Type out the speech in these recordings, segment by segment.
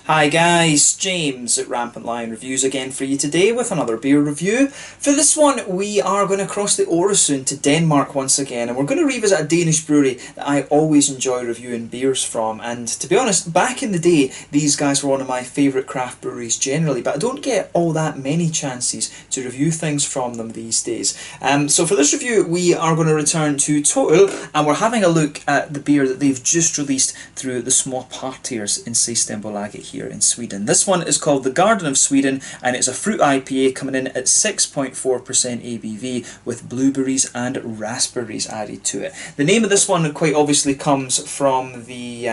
Hi guys, James at Rampant Lion Reviews again for you today with another beer review. For this one we are going to cross the Øresund to Denmark once again, and we're going to revisit a Danish brewery that I always enjoy reviewing beers from. And to be honest, back in the day these guys were one of my favourite craft breweries generally, but I don't get all that many chances to review things from them these days. So for this review we are going to return to Total, and we're having a look at the beer that they've just released through the Små Partiers in Sjaelland here in Sweden. This one is called The Garden of Sweden, and it's a fruit IPA coming in at 6.4% ABV with blueberries and raspberries added to it. The name of this one quite obviously comes from the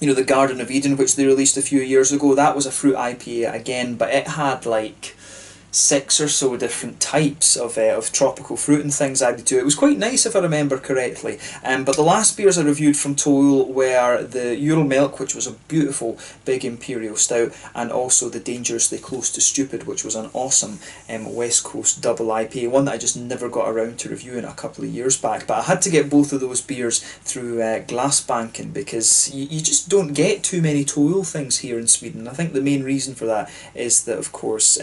the Garden of Eden, which they released a few years ago. That was a fruit IPA again, but it had like 6 or so different types of tropical fruit and things added to it. It was quite nice if I remember correctly. But the last beers I reviewed from Total were the Ural Milk, which was a beautiful big imperial stout, and also the Dangerously Close to Stupid, which was an awesome West Coast double IPA, one that I just never got around to reviewing a couple of years back. But I had to get both of those beers through Glasbanken, because you just don't get too many Total things here in Sweden. I think the main reason for that is that, of course,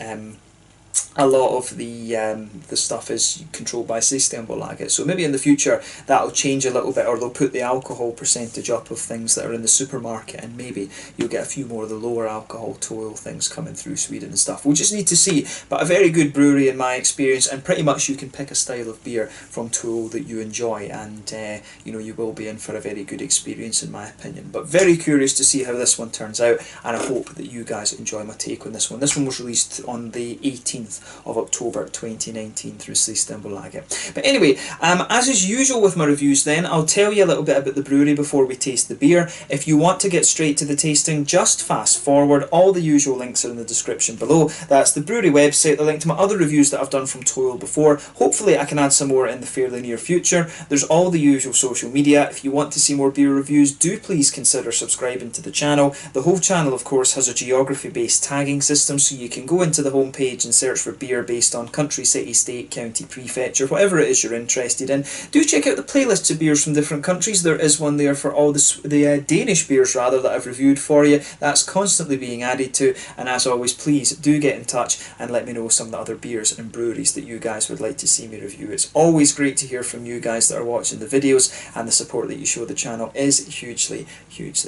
a lot of the stuff is controlled by Systembolaget, so maybe in the future that'll change a little bit, or they'll put the alcohol percentage up of things that are in the supermarket, and maybe you'll get a few more of the lower alcohol Total things coming through Sweden and stuff. We'll just need to see, but a very good brewery in my experience, and pretty much you can pick a style of beer from Total that you enjoy, and you will be in for a very good experience in my opinion. But very curious to see how this one turns out, and I hope that you guys enjoy my take on this one. This one was released on the 18th of October 2019 through Systembolaget. But anyway, as is usual with my reviews then, I'll tell you a little bit about the brewery before we taste the beer. If you want to get straight to the tasting, just fast forward. All the usual links are in the description below. That's the brewery website, the link to my other reviews that I've done from Total before. Hopefully I can add some more in the fairly near future. There's all the usual social media. If you want to see more beer reviews, do please consider subscribing to the channel. The whole channel, of course, has a geography-based tagging system, so you can go into the homepage and search for beer based on country, city, state, county, prefecture, whatever it is you're interested in. Do check out the playlists of beers from different countries. There is one there for all the Danish beers rather that I've reviewed for you. That's constantly being added to, and as always, please do get in touch and let me know some of the other beers and breweries that you guys would like to see me review. It's always great to hear from you guys that are watching the videos, and the support that you show the channel is hugely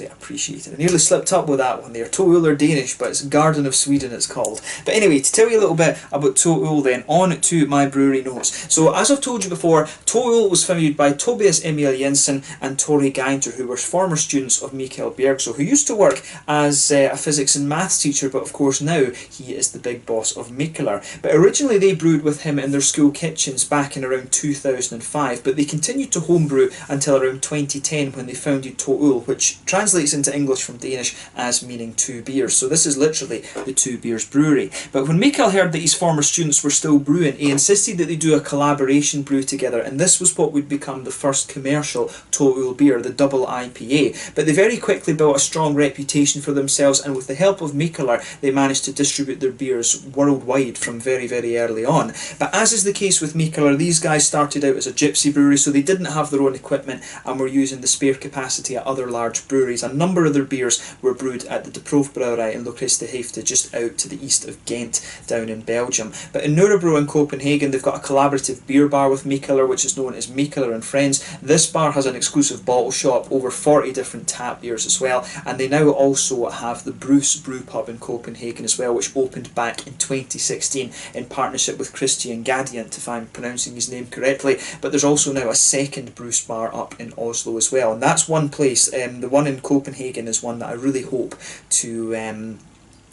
appreciated. I nearly slipped up with that one there. Total or Danish, but it's Garden of Sweden it's called. But anyway, to tell you a little bit about Total then, on to my brewery notes. So as I've told you before, Total was founded by Tobias Emil Jensen and Tori Gainter, who were former students of Mikael Bjergso, who used to work as a physics and maths teacher, but of course now he is the big boss of Mikkeller. But originally they brewed with him in their school kitchens back in around 2005, but they continued to homebrew until around 2010 when they founded Total, which translates into English from Danish as meaning two beers. So this is literally the Two Beers Brewery. But when Mikael heard that his former students were still brewing, he insisted that they do a collaboration brew together, and this was what would become the first commercial Total beer, the double IPA. But they very quickly built a strong reputation for themselves, and with the help of Mikkeller they managed to distribute their beers worldwide from very early on. But as is the case with Mikkeller, these guys started out as a gypsy brewery, so they didn't have their own equipment and were using the spare capacity at other large breweries. A number of their beers were brewed at the De Proef Brewery in Lochristenhoofd, just out to the east of Ghent down in Belgium. But in Nuremberg in Copenhagen they've got a collaborative beer bar with Mikkeller, which is known as Mikkeller and Friends. This bar has an exclusive bottle shop, over 40 different tap beers as well, and they now also have the Bruce Brew Pub in Copenhagen as well, which opened back in 2016 in partnership with Christian Gadiant, if I'm pronouncing his name correctly. But there's also now a second Bruce bar up in Oslo as well, and that's one place. The one in Copenhagen is one that I really hope to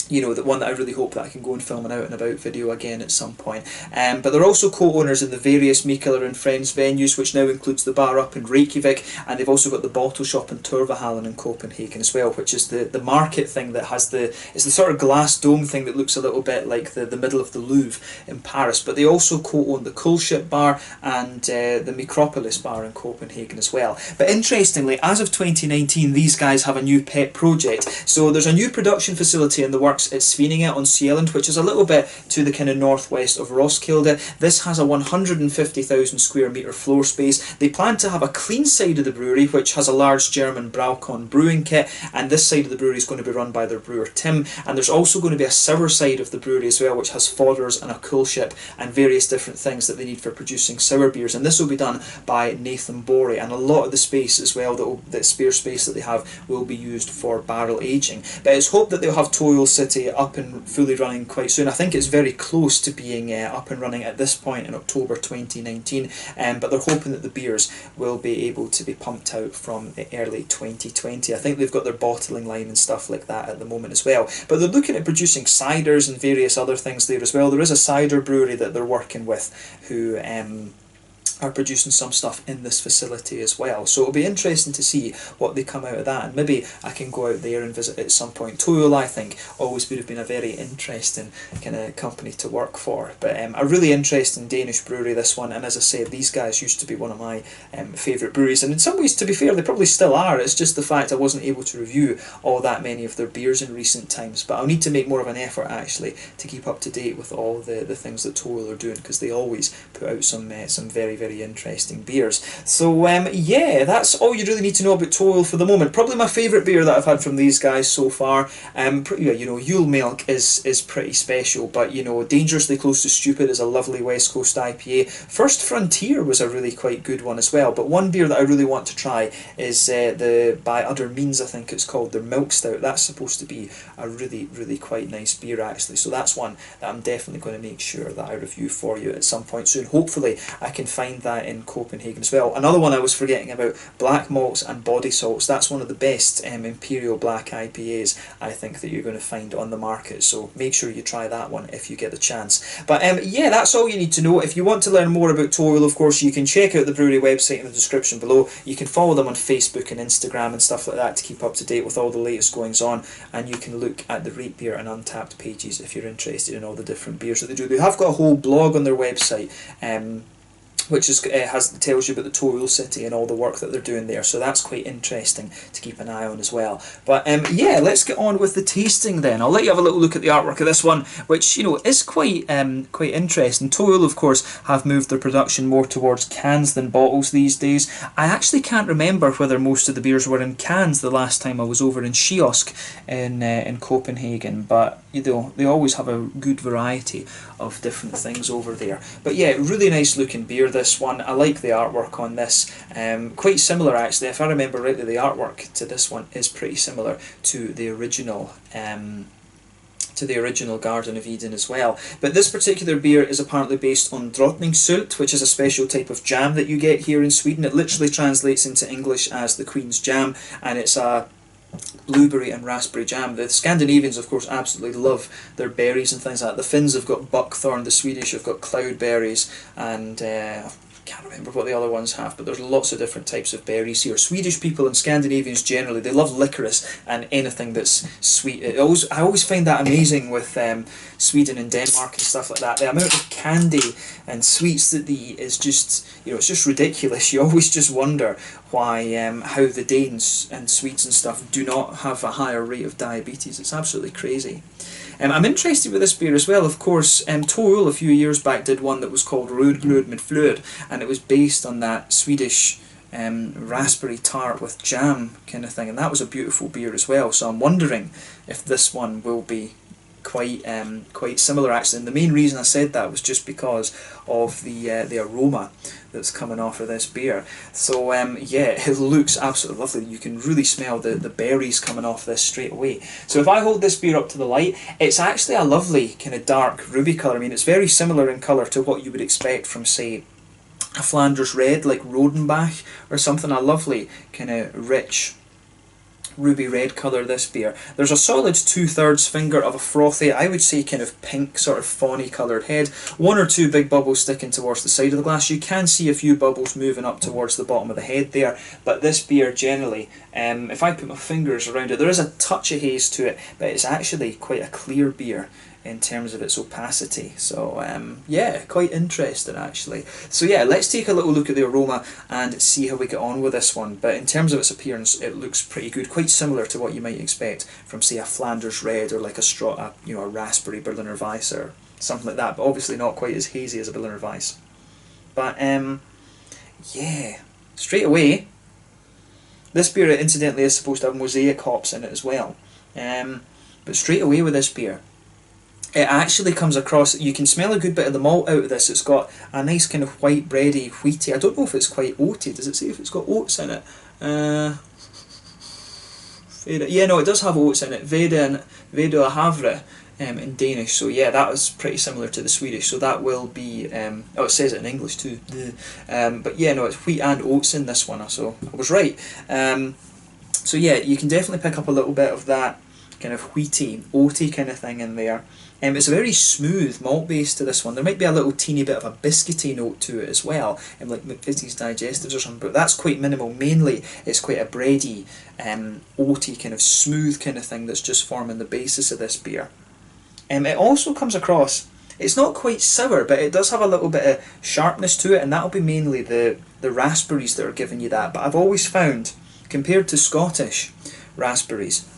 the one that I really hope that I can go and film an out and about video again at some point. But they're also co-owners in the various Mikkeller and Friends venues, which now includes the bar up in Reykjavik, and they've also got the bottle shop in Turvehallen in Copenhagen as well, which is the market thing that has it's the sort of glass dome thing that looks a little bit like the middle of the Louvre in Paris. But they also co-own the Coolship bar and the Micropolis bar in Copenhagen as well. But interestingly, as of 2019 these guys have a new pet project. So there's a new production facility in the works Denmark's SwEden on Sjaelland, which is a little bit to the kind of northwest of Roskilde. This has a 150,000 square metre floor space. They plan to have a clean side of the brewery, which has a large German Braucon brewing kit, and this side of the brewery is going to be run by their brewer Tim. And there's also going to be a sour side of the brewery as well, which has fodders and a coolship and various different things that they need for producing sour beers. And this will be done by Nathan Borey, and a lot of the space as well, the spare space that they have, will be used for barrel aging. But it's hoped that they'll have Toil City up and fully running quite soon. I think it's very close to being up and running at this point in October 2019, but they're hoping that the beers will be able to be pumped out from early 2020. I think they've got their bottling line and stuff like that at the moment as well. But they're looking at producing ciders and various other things there as well. There is a cider brewery that they're working with who are producing some stuff in this facility as well. So it'll be interesting to see what they come out of that, and maybe I can go out there and visit at some point. Toil, I think, always would have been a very interesting kind of company to work for. But a really interesting Danish brewery, this one, and as I said, these guys used to be one of my favourite breweries, and in some ways, to be fair, they probably still are. It's just the fact I wasn't able to review all that many of their beers in recent times, but I'll need to make more of an effort actually to keep up to date with all the things that Toil are doing, because they always put out some very, very interesting beers. So yeah, that's all you really need to know about Toil for the moment. Probably my favourite beer that I've had from these guys so far. You know, Yule Milk is pretty special, but you know, Dangerously Close to Stupid is a lovely West Coast IPA. First Frontier was a really quite good one as well, but one beer that I really want to try is the By Other Means, I think it's called, their Milk Stout. That's supposed to be a really quite nice beer actually, so that's one that I'm definitely going to make sure that I review for you at some point soon. Hopefully I can find that in Copenhagen as well. Another one I was forgetting about, Black Malts and Body Salts. That's one of the best Imperial Black IPAs I think that you're going to find on the market, so make sure you try that one if you get the chance. But yeah, that's all you need to know. If you want to learn more about Toil, of course, you can check out the brewery website in the description below. You can follow them on Facebook and Instagram and stuff like that to keep up to date with all the latest goings on, and you can look at the Rate Beer and Untappd pages if you're interested in all the different beers that they do. They have got a whole blog on their website which is tells you about the Toil City and all the work that they're doing there, so that's quite interesting to keep an eye on as well. But yeah, let's get on with the tasting then. I'll let you have a little look at the artwork of this one, which, you know, is quite interesting. Toil, of course, have moved their production more towards cans than bottles these days. I actually can't remember whether most of the beers were in cans the last time I was over in Kiosk in Copenhagen, but you know, they always have a good variety of different things over there. But yeah, really nice looking beer, this one. I like the artwork on this. Quite similar actually, if I remember rightly, the artwork to this one is pretty similar to the original Garden of Eden as well. But this particular beer is apparently based on Drottningsylt, which is a special type of jam that you get here in Sweden. It literally translates into English as the Queen's Jam, and it's a blueberry and raspberry jam. The Scandinavians, of course, absolutely love their berries and things like that. The Finns have got buckthorn, the Swedish have got cloudberries, and I can't remember what the other ones have, but there's lots of different types of berries here. Swedish people and Scandinavians generally, they love licorice and anything that's sweet. I always find that amazing with Sweden and Denmark and stuff like that. The amount of candy and sweets that they eat is just, you know, it's just ridiculous. You always just wonder why, how the Danes and Swedes and stuff do not have a higher rate of diabetes. It's absolutely crazy. I'm interested with this beer as well. Of course, Toil a few years back did one that was called Rödglöd med Flöd, and it was based on that Swedish raspberry tart with jam kind of thing, and that was a beautiful beer as well. So I'm wondering if this one will be quite similar actually, and the main reason I said that was just because of the aroma that's coming off of this beer. So yeah, it looks absolutely lovely. You can really smell the berries coming off this straight away. So if I hold this beer up to the light, it's actually a lovely kind of dark ruby colour. I mean, it's very similar in colour to what you would expect from, say, a Flanders Red like Rodenbach or something. A lovely kind of rich ruby red colour, this beer. There's a solid 2/3 finger of a frothy, I would say kind of pink sort of fawny coloured head. One or two big bubbles sticking towards the side of the glass. You can see a few bubbles moving up towards the bottom of the head there, but this beer generally, if I put my fingers around it, there is a touch of haze to it, but it's actually quite a clear beer in terms of its opacity. So yeah, quite interesting actually. So yeah, let's take a little look at the aroma and see how we get on with this one. But in terms of its appearance, it looks pretty good, quite similar to what you might expect from, say, a Flanders Red or like a raspberry Berliner Weiss or something like that. But obviously not quite as hazy as a Berliner Weiss. But yeah, straight away, this beer incidentally is supposed to have mosaic hops in it as well. But straight away with this beer, it actually comes across, you can smell a good bit of the malt out of this. It's got a nice kind of white bready, wheaty, I don't know if it's quite oaty, does it say if it's got oats in it? Yeah, no, it does have oats in it, Vede og Havre in Danish, so yeah, that was pretty similar to the Swedish, so that will be, oh, it says it in English too, but yeah, no, it's wheat and oats in this one, so I was right. So yeah, you can definitely pick up a little bit of that kind of wheaty, oaty kind of thing in there. It's a very smooth malt base to this one. There might be a little teeny bit of a biscuity note to it as well, like McVitie's Digestives or something, but that's quite minimal. Mainly it's quite a bready, oaty kind of smooth kind of thing that's just forming the basis of this beer. It also comes across, it's not quite sour, but it does have a little bit of sharpness to it, and that'll be mainly the raspberries that are giving you that. But I've always found, compared to Scottish raspberries,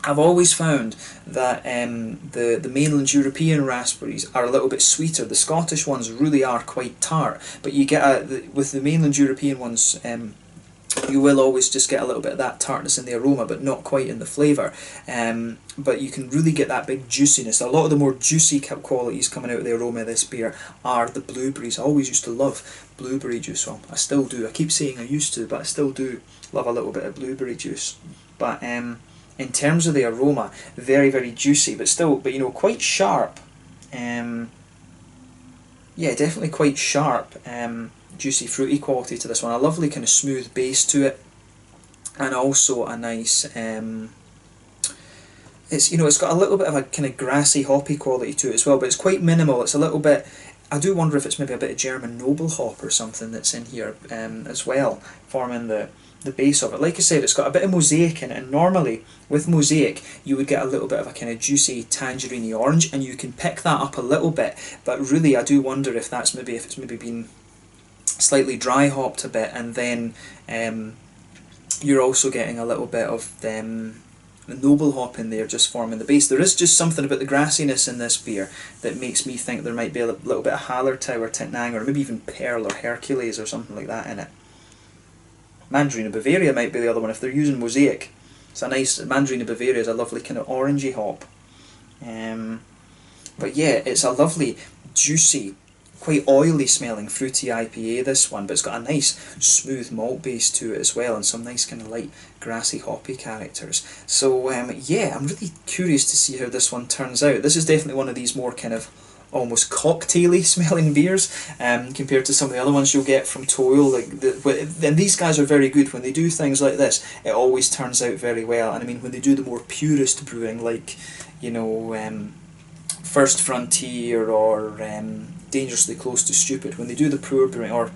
I've always found that the mainland European raspberries are a little bit sweeter. The Scottish ones really are quite tart, but you get with the mainland European ones, you will always just get a little bit of that tartness in the aroma, but not quite in the flavour. But you can really get that big juiciness. A lot of the more juicy qualities coming out of the aroma of this beer are the blueberries. I always used to love blueberry juice. Well, I still do. I keep saying I used to, but I still do love a little bit of blueberry juice. But in terms of the aroma, very, very juicy, but still, but you know, quite sharp. Yeah, definitely quite sharp, juicy, fruity quality to this one. A lovely kind of smooth base to it, and also a nice. It's, you know, it's got a little bit of a kind of grassy, hoppy quality to it as well, but it's quite minimal. It's a little bit. I do wonder if it's maybe a bit of German noble hop or something that's in here as well, forming the base of it. Like I said, it's got a bit of mosaic in it, and normally with mosaic you would get a little bit of a kind of juicy tangerine orange, and you can pick that up a little bit, but really I do wonder if that's maybe, if it's maybe been slightly dry hopped a bit, and then you're also getting a little bit of the noble hop in there just forming the base. There is just something about the grassiness in this beer that makes me think there might be a little bit of Hallertau or Tettnang, or maybe even Pearl or Hercules or something like that in it. Mandarin of Bavaria might be the other one if they're using mosaic. It's a nice, Mandarin of Bavaria is a lovely kind of orangey hop. But yeah, it's a lovely, juicy, quite oily smelling fruity IPA, this one, but it's got a nice smooth malt base to it as well, and some nice kind of light grassy hoppy characters. So yeah, I'm really curious to see how this one turns out. This is definitely one of these more kind of almost cocktaily smelling beers compared to some of the other ones you'll get from Toil. And these guys are very good when they do things like this. It always turns out very well. And I mean, when they do the more purist brewing, like, you know, First Frontier or Dangerously Close to Stupid, when they do the pure brewing, or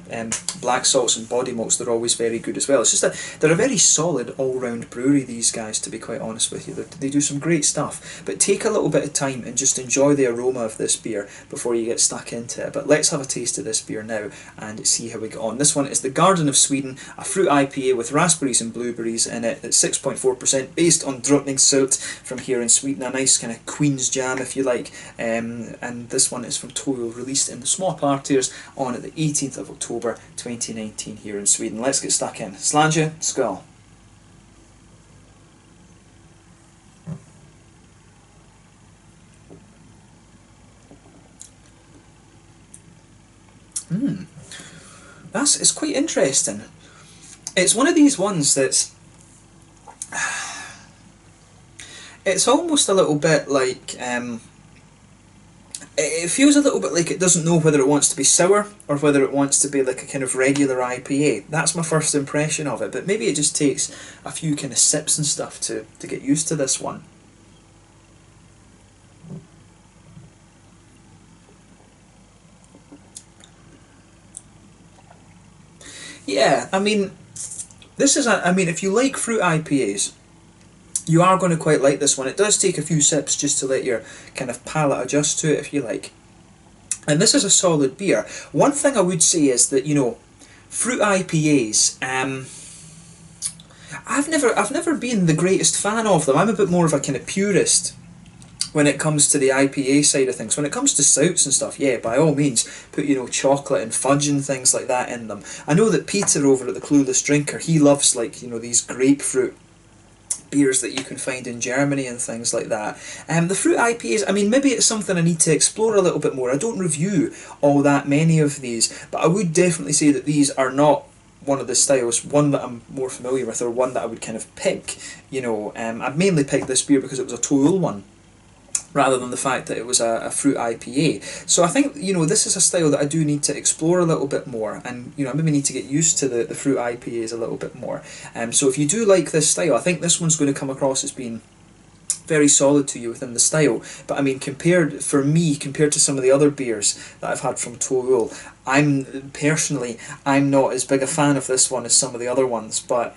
black salts and body malts, they're always very good as well. It's just that they're a very solid all-round brewery, these guys, to be quite honest with you. They do some great stuff, but take a little bit of time and just enjoy the aroma of this beer before you get stuck into it. But let's have a taste of this beer now and see how we get on. This one is the Garden of Sweden, a fruit IPA with raspberries and blueberries in it. It's 6.4%, based on Drottningsult from here in Sweden, a nice kind of Queen's Jam if you like, and this one is from Toil, released in the small partiers on the 18th of October 2019 here in Sweden. Let's get stuck in. Sláinte, skål. It's quite interesting. It's one of these ones that's, it's almost a little bit like, it feels a little bit like it doesn't know whether it wants to be sour or whether it wants to be like a kind of regular IPA. That's my first impression of it, but maybe it just takes a few kind of sips and stuff to get used to this one. Yeah, I mean, this is I mean, if you like fruit IPAs, You are going to quite like this one. It does take a few sips just to let your kind of palate adjust to it, if you like. And this is a solid beer. One thing I would say is that, you know, fruit IPAs, I've never been the greatest fan of them. I'm a bit more of a kind of purist when it comes to the IPA side of things. When it comes to stouts and stuff, yeah, by all means, put, you know, chocolate and fudge and things like that in them. I know that Peter over at the Clueless Drinker, he loves, like, you know, these grapefruit beers that you can find in Germany and things like that. The fruit IPAs, I mean, maybe it's something I need to explore a little bit more. I don't review all that many of these, but I would definitely say that these are not one of the styles, one that I'm more familiar with, or one that I would kind of pick. You know, I've mainly picked this beer because it was a Tool one, rather than the fact that it was a fruit IPA. So I think, you know, this is a style that I do need to explore a little bit more, and, you know, I maybe need to get used to the fruit IPAs a little bit more. So if you do like this style, I think this one's going to come across as being very solid to you within the style. But I mean, compared to some of the other beers that I've had from Tool, I'm not as big a fan of this one as some of the other ones, but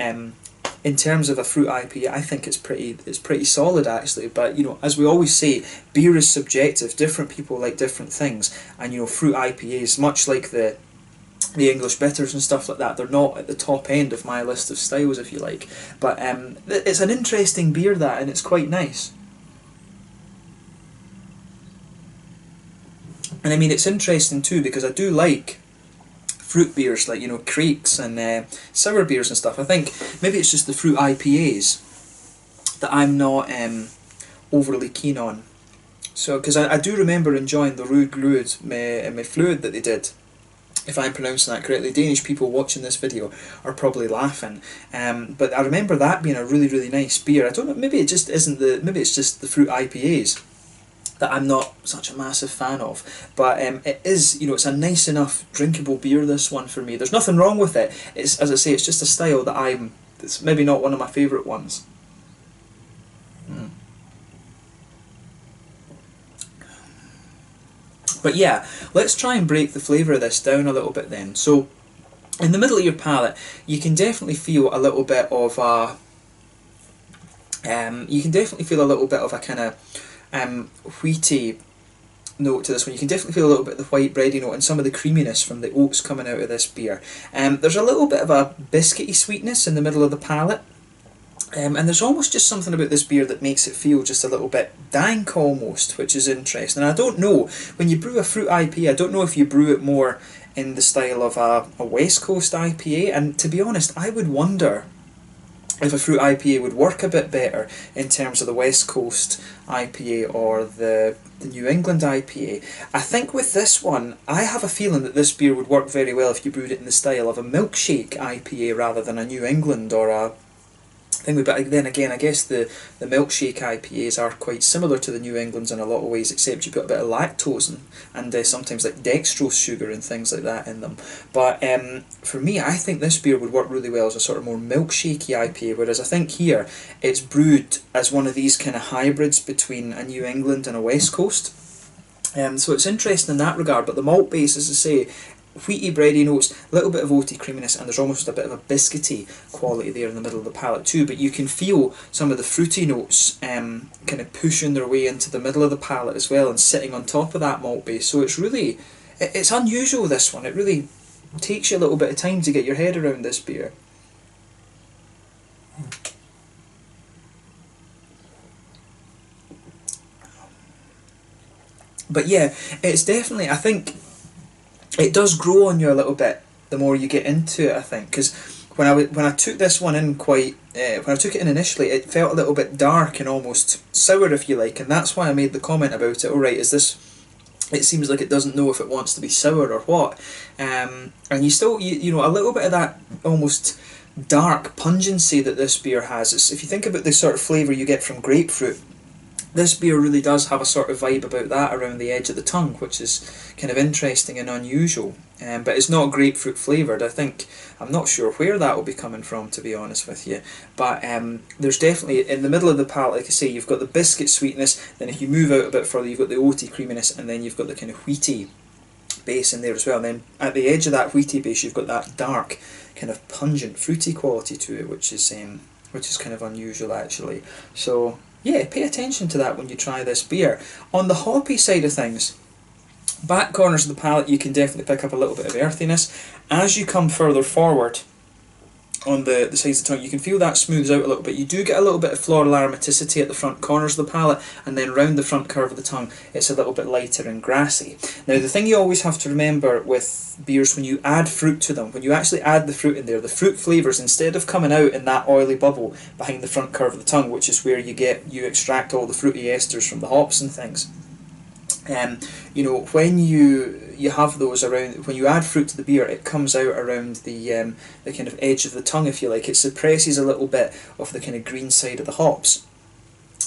in terms of a fruit IPA, I think it's pretty solid actually. But, you know, as we always say, beer is subjective. Different people like different things, and, you know, fruit IPAs, much like the English bitters and stuff like that, they're not at the top end of my list of styles, if you like. But it's an interesting beer, that, and it's quite nice. And I mean, it's interesting too because I do like fruit beers, like, you know, Creeks and sour beers and stuff. I think maybe it's just the fruit IPAs that I'm not overly keen on. So, because I do remember enjoying the Rue Glued my Fluid that they did, if I'm pronouncing that correctly. Danish people watching this video are probably laughing, but I remember that being a really, really nice beer. I don't know, maybe it just isn't maybe it's just the fruit IPAs that I'm not such a massive fan of. But it is, you know, it's a nice enough drinkable beer, this one, for me. There's nothing wrong with it. It's, as I say, it's just a style that it's maybe not one of my favourite ones. But yeah, let's try and break the flavour of this down a little bit then. So, in the middle of your palate, you can definitely feel a little bit of a kind of wheaty note to this one. You can definitely feel a little bit of the white bready note and some of the creaminess from the oats coming out of this beer. There's a little bit of a biscuity sweetness in the middle of the palate. And there's almost just something about this beer that makes it feel just a little bit dank almost, which is interesting. And I don't know, when you brew a fruit IPA, I don't know if you brew it more in the style of a West Coast IPA. And to be honest, I would wonder if a fruit IPA would work a bit better in terms of the West Coast IPA or the New England IPA. I think with this one, I have a feeling that this beer would work very well if you brewed it in the style of a milkshake IPA rather than a New England or a thing. But then again, I guess the milkshake IPAs are quite similar to the New Englands in a lot of ways, except you put a bit of lactose and sometimes like dextrose sugar and things like that in them. But for me, I think this beer would work really well as a sort of more milkshakey IPA, whereas I think here it's brewed as one of these kind of hybrids between a New England and a West Coast. So it's interesting in that regard, but the malt base, as I say, wheaty bready notes, a little bit of oaty creaminess, and there's almost a bit of a biscuity quality there in the middle of the palate too. But you can feel some of the fruity notes kind of pushing their way into the middle of the palate as well and sitting on top of that malt base. So it's really, it's unusual, this one. It really takes you a little bit of time to get your head around this beer. But yeah, it's definitely, I think, it does grow on you a little bit the more you get into it, I think, because when I took this one in when I took it in initially, it felt a little bit dark and almost sour, if you like, and that's why I made the comment about it. Alright, it seems like it doesn't know if it wants to be sour or what, and you still, you know, a little bit of that almost dark pungency that this beer has. If you think about the sort of flavour you get from grapefruit, this beer really does have a sort of vibe about that around the edge of the tongue, which is kind of interesting and unusual. But it's not grapefruit flavoured. I'm not sure where that will be coming from, to be honest with you. But there's definitely, in the middle of the palate, like I say, you've got the biscuit sweetness, then if you move out a bit further, you've got the oaty creaminess, and then you've got the kind of wheaty base in there as well. And then at the edge of that wheaty base, you've got that dark, kind of pungent, fruity quality to it, which is which is kind of unusual actually. So yeah, pay attention to that when you try this beer. On the hoppy side of things, back corners of the palate you can definitely pick up a little bit of earthiness. As you come further forward on the sides of the tongue, you can feel that smooths out a little bit. You do get a little bit of floral aromaticity at the front corners of the palate, and then round the front curve of the tongue it's a little bit lighter and grassy. Now the thing you always have to remember with beers when you add fruit to them, when you actually add the fruit in there, the fruit flavours, instead of coming out in that oily bubble behind the front curve of the tongue, which is where you extract all the fruity esters from the hops and things, you know, when you have those around, when you add fruit to the beer, it comes out around the kind of edge of the tongue, if you like. It suppresses a little bit of the kind of green side of the hops.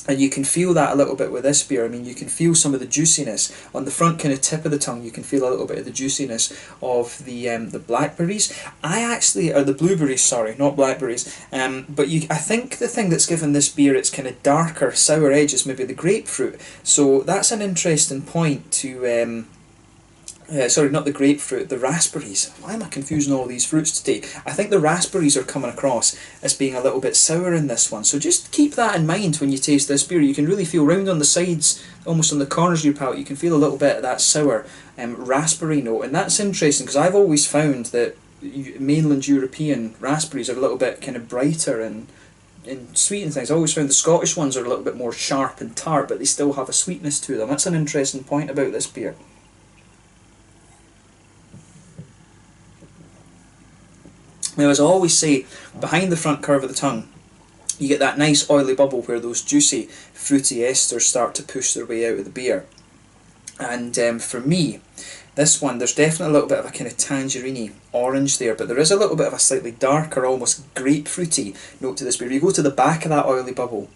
And you can feel that a little bit with this beer. I mean, you can feel some of the juiciness on the front kind of tip of the tongue. You can feel a little bit of the juiciness of the blackberries. Or the blueberries, sorry, not blackberries. But I think the thing that's given this beer its kind of darker, sour edge is maybe the grapefruit. So that's an interesting point to. Sorry, not the grapefruit, the raspberries. Why am I confusing all these fruits today? I think the raspberries are coming across as being a little bit sour in this one. So just keep that in mind when you taste this beer. You can really feel round on the sides, almost on the corners of your palate, you can feel a little bit of that sour raspberry note. And that's interesting because I've always found that mainland European raspberries are a little bit kind of brighter and sweet and things. I always found the Scottish ones are a little bit more sharp and tart, but they still have a sweetness to them. That's an interesting point about this beer. Now, as I always say, behind the front curve of the tongue, you get that nice oily bubble where those juicy, fruity esters start to push their way out of the beer. And for me, this one, there's definitely a little bit of a kind of tangerine orange there, but there is a little bit of a slightly darker, almost grapefruity note to this beer. You go to the back of that oily bubble,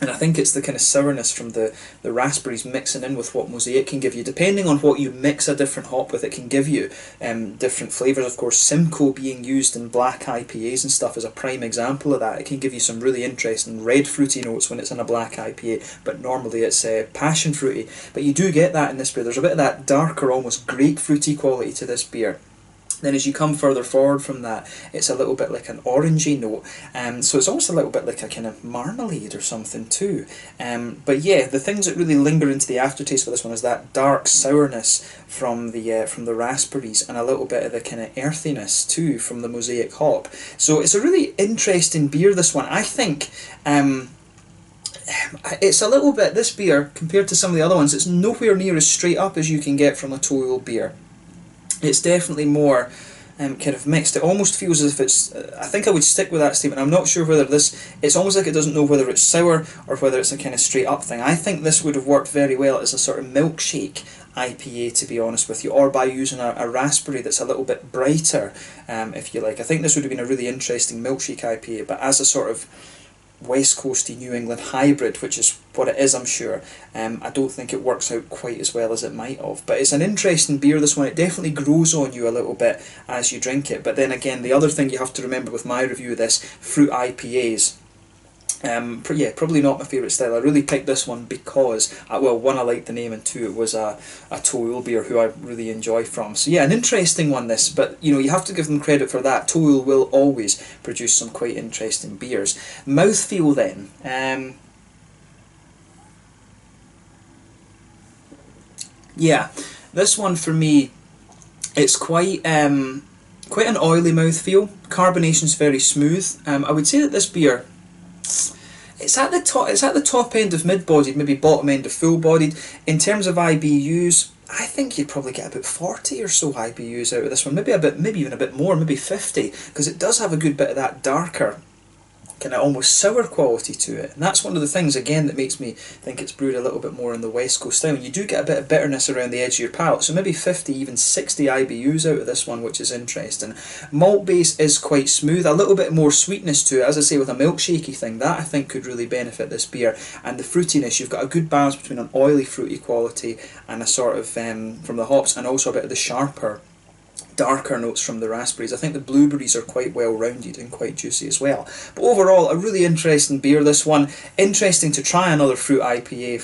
and I think it's the kind of sourness from the raspberries mixing in with what Mosaic can give you. Depending on what you mix a different hop with, it can give you different flavours. Of course, Simcoe being used in black IPAs and stuff is a prime example of that. It can give you some really interesting red fruity notes when it's in a black IPA, but normally it's passion fruity. But you do get that in this beer. There's a bit of that darker, almost grapefruity quality to this beer. Then as you come further forward from that, it's a little bit like an orangey note, so it's almost a little bit like a kind of marmalade or something too. But yeah, the things that really linger into the aftertaste for this one is that dark sourness from the raspberries, and a little bit of the kind of earthiness too from the Mosaic hop. So it's a really interesting beer, this one. I think it's a little bit, this beer, compared to some of the other ones, it's nowhere near as straight up as you can get from a Toll beer. It's definitely more kind of mixed. It almost feels as if it's, I think I would stick with that statement. I'm not sure whether it's almost like it doesn't know whether it's sour or whether it's a kind of straight up thing. I think this would have worked very well as a sort of milkshake IPA, to be honest with you, or by using a raspberry that's a little bit brighter, if you like. I think this would have been a really interesting milkshake IPA, but as a sort of West Coasty New England hybrid, which is what it is, I'm sure, I don't think it works out quite as well as it might have. But it's an interesting beer, this one. It definitely grows on you a little bit as you drink it. But then again, the other thing you have to remember with my review of this, fruit IPAs, yeah, probably not my favourite style. I really picked this one because, well, one, I liked the name, and two, it was a Toll beer who I really enjoy from. So yeah, an interesting one this, but you know, you have to give them credit for that. Toll will always produce some quite interesting beers. Mouthfeel then. Yeah, this one for me, it's quite an oily mouthfeel. Carbonation's very smooth. I would say that this beer, it's at the top end of mid-bodied, maybe bottom end of full-bodied. In terms of IBUs, I think you'd probably get about 40 or so IBUs out of this one. Maybe even a bit more, maybe 50, because it does have a good bit of that darker, kind of almost sour quality to it. And that's one of the things, again, that makes me think it's brewed a little bit more in the West Coast style. You do get a bit of bitterness around the edge of your palate, so maybe 50, even 60 IBUs out of this one, which is interesting. Malt base is quite smooth, a little bit more sweetness to it, as I say, with a milkshakey thing. That, I think, could really benefit this beer. And the fruitiness, you've got a good balance between an oily, fruity quality and a sort of, from the hops, and also a bit of the sharper, darker notes from the raspberries. I think the blueberries are quite well rounded and quite juicy as well. But overall, a really interesting beer, this one. Interesting to try another fruit IPA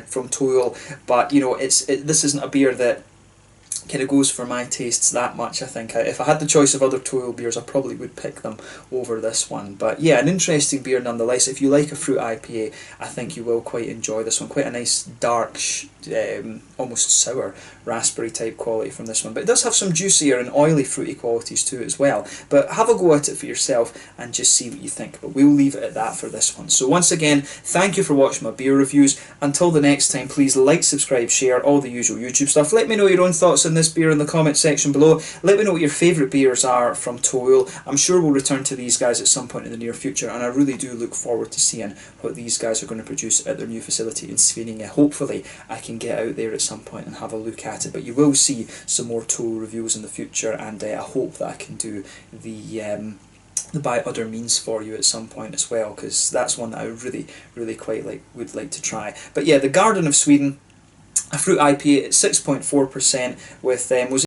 from Toll, but you know, this isn't a beer that kind of goes for my tastes that much. I think if I had the choice of other Toil beers, I probably would pick them over this one. But yeah, an interesting beer nonetheless. If you like a fruit IPA, I think you will quite enjoy this one. Quite a nice dark, almost sour raspberry type quality from this one, but it does have some juicier and oily fruity qualities to it as well. But have a go at it for yourself and just see what you think. But we'll leave it at that for this one. So once again, thank you for watching my beer reviews. Until the next time, please like, subscribe, share, all the usual YouTube stuff. Let me know your own thoughts on this beer in the comment section below. Let me know what your favourite beers are from Toil. I'm sure we'll return to these guys at some point in the near future, and I really do look forward to seeing what these guys are going to produce at their new facility in Sweden. Hopefully I can get out there at some point and have a look at it, but you will see some more Toil reviews in the future, and I hope that I can do the by other means for you at some point as well, because that's one that I really quite would like to try. But yeah, the Garden of Sweden, a fruit IPA at 6.4% with